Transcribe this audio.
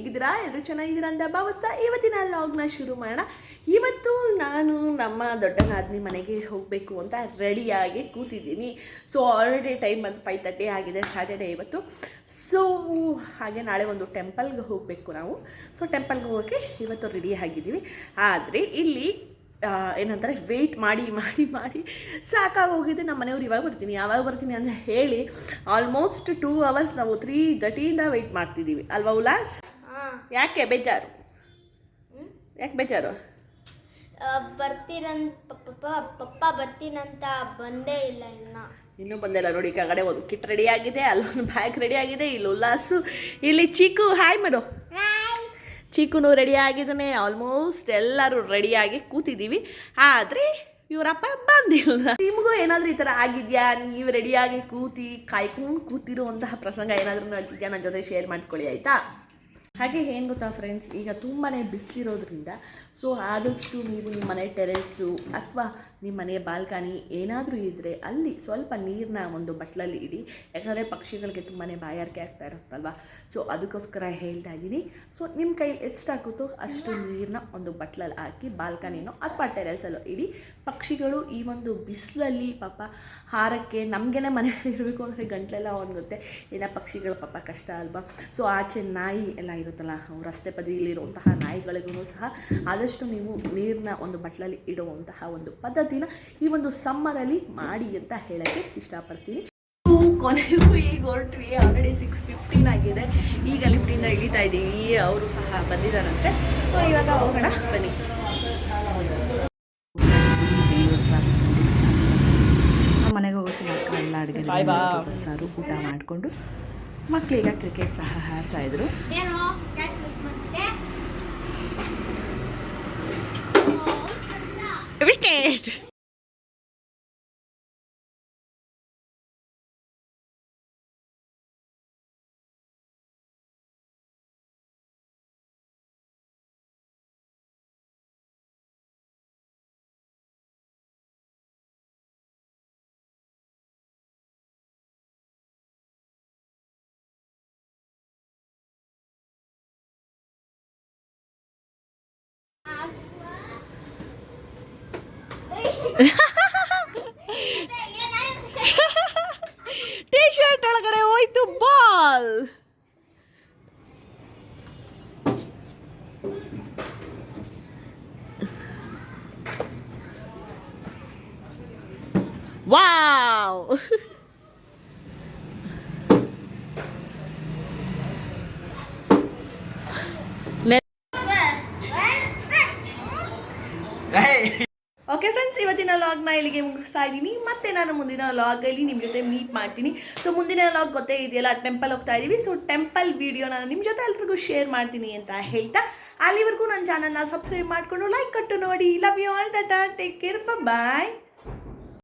ಹೇಗಿದ್ದೀರಾ? ಎಲ್ಲರೂ ಚೆನ್ನಾಗಿದ್ದೀರಾ ಅಂತ ಭಾವಿಸ್ತಾ ಇವತ್ತಿನ ಲಾಗ್ನ ಶುರು ಮಾಡೋಣ. ಇವತ್ತು ನಾನು ನಮ್ಮ ದೊಡ್ಡ ನಾದಿನಿ ಮನೆಗೆ ಹೋಗಬೇಕು ಅಂತ ರೆಡಿಯಾಗಿ ಕೂತಿದ್ದೀನಿ. ಸೊ ಆಲ್ರೆಡಿ ಟೈಮ್ ಬಂದು 5:30 ಆಗಿದೆ, ಸ್ಯಾಟರ್ಡೇ ಇವತ್ತು. ಸೊ ಹಾಗೆ ನಾಳೆ ಒಂದು ಟೆಂಪಲ್ಗೆ ಹೋಗಬೇಕು ನಾವು. ಸೊ ಟೆಂಪಲ್ಗೆ ಹೋಗೋಕ್ಕೆ ಇವತ್ತು ರೆಡಿ ಆಗಿದ್ದೀವಿ. ಆದರೆ ಇಲ್ಲಿ ಏನಂತಾರೆ, ವೆಯ್ಟ್ ಮಾಡಿ ಮಾಡಿ ಮಾಡಿ ಸಾಕಾಗೋಗಿದೆ. ನಮ್ಮ ಮನೆಯವ್ರು ಇವಾಗ ಬರ್ತೀನಿ ಯಾವಾಗ ಬರ್ತೀನಿ ಅಂತ ಹೇಳಿ ಆಲ್ಮೋಸ್ಟ್ 2 hours ನಾವು 3:30 ವೆಯ್ಟ್ ಮಾಡ್ತಿದ್ದೀವಿ ಅಲ್ವಾ ಉಲ್ಲಾಸ್? ಯಾಕೆ ಬೇಜಾರು? ಯಾಕೆ ಬೇಜಾರು? ಪಪ್ಪ ಬರ್ತೀನಂತ ಬಂದೇ ಇಲ್ಲ, ಇನ್ನೂ ಬಂದಿಲ್ಲ. ನೋಡಿ, ಕೆಳಗಡೆ ಒಂದು ಕಿಟ್ ರೆಡಿ ಆಗಿದೆ, ಅಲ್ಲೊಂದು ಬ್ಯಾಗ್ ರೆಡಿ ಆಗಿದೆ, ಇಲ್ಲಿ ಉಲ್ಲಾಸು, ಇಲ್ಲಿ ಚೀಕು. ಹಾಯ್ ಮಾಡು. ಚೀಕುನು ರೆಡಿ ಆಗಿದ್ದಾನೆ. ಆಲ್ಮೋಸ್ಟ್ ಎಲ್ಲರೂ ರೆಡಿಯಾಗಿ ಕೂತಿದ್ದೀವಿ. ಆದರೆ ಇವರಪ್ಪ ಬಂದಿಲ್ಲ. ನಿಮಗೂ ಏನಾದರೂ ಈ ಥರ ಆಗಿದೆಯಾ? ನೀವು ರೆಡಿಯಾಗಿ ಕಾಯ್ಕೊಂಡು ಕೂತಿರುವಂತಹ ಪ್ರಸಂಗ ಏನಾದರೂ ಆಗಿದೆಯಾ? ನನ್ನ ಜೊತೆ ಶೇರ್ ಮಾಡ್ಕೊಳ್ಳಿ ಆಯಿತಾ? ಹಾಗೆ ಏನು ಗೊತ್ತಾ ಫ್ರೆಂಡ್ಸ್, ಈಗ ತುಂಬಾ ಬಿಸಿಲಿರೋದ್ರಿಂದ ಸೊ ಆದಷ್ಟು ನೀವು ನಿಮ್ಮ ಮನೆ ಟೆರೆಸ್ಸು ಅಥವಾ ನಿಮ್ಮ ಮನೆಯ ಬಾಲ್ಕನಿ ಏನಾದರೂ ಇದ್ದರೆ ಅಲ್ಲಿ ಸ್ವಲ್ಪ ನೀರನ್ನ ಒಂದು ಬಟ್ಲಲ್ಲಿ ಇಡಿ. ಯಾಕಂದರೆ ಪಕ್ಷಿಗಳಿಗೆ ತುಂಬಾ ಬಾಯಾರಿಕೆ ಆಗ್ತಾ ಇರುತ್ತಲ್ವ. ಸೊ ಅದಕ್ಕೋಸ್ಕರ ಹೇಳ್ತಾ ಇದ್ದೀನಿ. ಸೊ ನಿಮ್ಮ ಕೈಲಿ ಎಷ್ಟಾಗುತ್ತೋ ಅಷ್ಟು ನೀರನ್ನ ಒಂದು ಬಟ್ಲಲ್ಲಿ ಹಾಕಿ ಬಾಲ್ಕನಿನೋ ಅಥವಾ ಟೆರೆಸಲ್ಲೋ ಇಡಿ. ಪಕ್ಷಿಗಳು ಈ ಒಂದು ಬಿಸಿಲಲ್ಲಿ ಪಾಪ ಹಾರಕ್ಕೆ ನಮಗೇನೆ ಮನೆಯಲ್ಲಿ ಇರಬೇಕು ಅಂದರೆ ಗಂಟಲೆಲ್ಲ ಒಣಗುತ್ತೆ. ಏನೋ ಪಕ್ಷಿಗಳು ಪಾಪ ಕಷ್ಟ ಅಲ್ವಾ. ಸೊ ಆಚೆ ನಾಯಿ ಎಲ್ಲ ಇರುತ್ತಲ್ಲ, ರಸ್ತೆ ಬದಿಯಲ್ಲಿರುವಂತಹ ನಾಯಿಗಳಿಗೂ ಸಹ ಆದಷ್ಟು ನೀವು ನೀರನ್ನ ಒಂದು ಬಟ್ಲಲ್ಲಿ ಇಡುವಂತಹ ಒಂದು ಪದ್ಧತಿನ ಈ ಒಂದು ಸಮ್ಮರಲ್ಲಿ ಮಾಡಿ ಅಂತ ಹೇಳೋಕ್ಕೆ ಇಷ್ಟಪಡ್ತೀನಿ. ಕೊನೆಗೂ ಈಗ ಹೊರಟ್ವಿ. ಆಲ್ರೆಡಿ 6:15 ಆಗಿದೆ. ಈಗ ಲಿಫ್ಟಿಂದ ಇಳಿತಾ ಇದ್ದೀವಿ. ಅವರು ಸಹ ಬಂದಿದ್ದಾರಂತೆ. ಸೊ ಇವಾಗ ಹೋಗೋಣ ಬನ್ನಿ. ಮನೆಗೆ ಹೋಗೋಕ್ಕೆ ಎಲ್ಲ ಅಡುಗೆ ಸಾರು ಊಟ ಮಾಡಿಕೊಂಡು ಮಕ್ಕಳೀಗ ಕ್ರಿಕೆಟ್ ಸಹ ಆಡ್ತಾ ಇದ್ರು. ವಿಕೆಟ್. ಟೀ ಶರ್ಟ್ ಒಳಗಡೆ ಹೋಯ್ತು ಬಾಲ್. ವಾವ್. ಓಕೆ ಫ್ರೆಂಡ್ಸ್, ಇವತ್ತಿನ ಲಾಗ್ನ ಇಲ್ಲಿಗೆ ಮುಗಿಸ್ತಾ ಇದ್ದೀನಿ. ಮತ್ತೆ ನಾನು ಮುಂದಿನ ಲಾಗಲ್ಲಿ ನಿಮ್ಮ ಜೊತೆ ಮೀಟ್ ಮಾಡ್ತೀನಿ. ಸೊ ಮುಂದಿನ ಲಾಗ್ ಗೊತ್ತೇ ಇದೆಯಲ್ಲ, ಟೆಂಪಲ್ ಹೋಗ್ತಾ ಇದ್ದೀವಿ. ಸೊ ಟೆಂಪಲ್ ವಿಡಿಯೋ ನಾನು ನಿಮ್ಮ ಜೊತೆ ಎಲ್ರಿಗೂ ಶೇರ್ ಮಾಡ್ತೀನಿ ಅಂತ ಹೇಳ್ತಾ, ಅಲ್ಲಿವರೆಗೂ ನನ್ನ ಚಾನಲ್ನ ಸಬ್ಸ್ಕ್ರೈಬ್ ಮಾಡಿಕೊಂಡು ಲೈಕ್ ಕೊಟ್ಟು ನೋಡಿ. Love you all. Tata, take care, bye.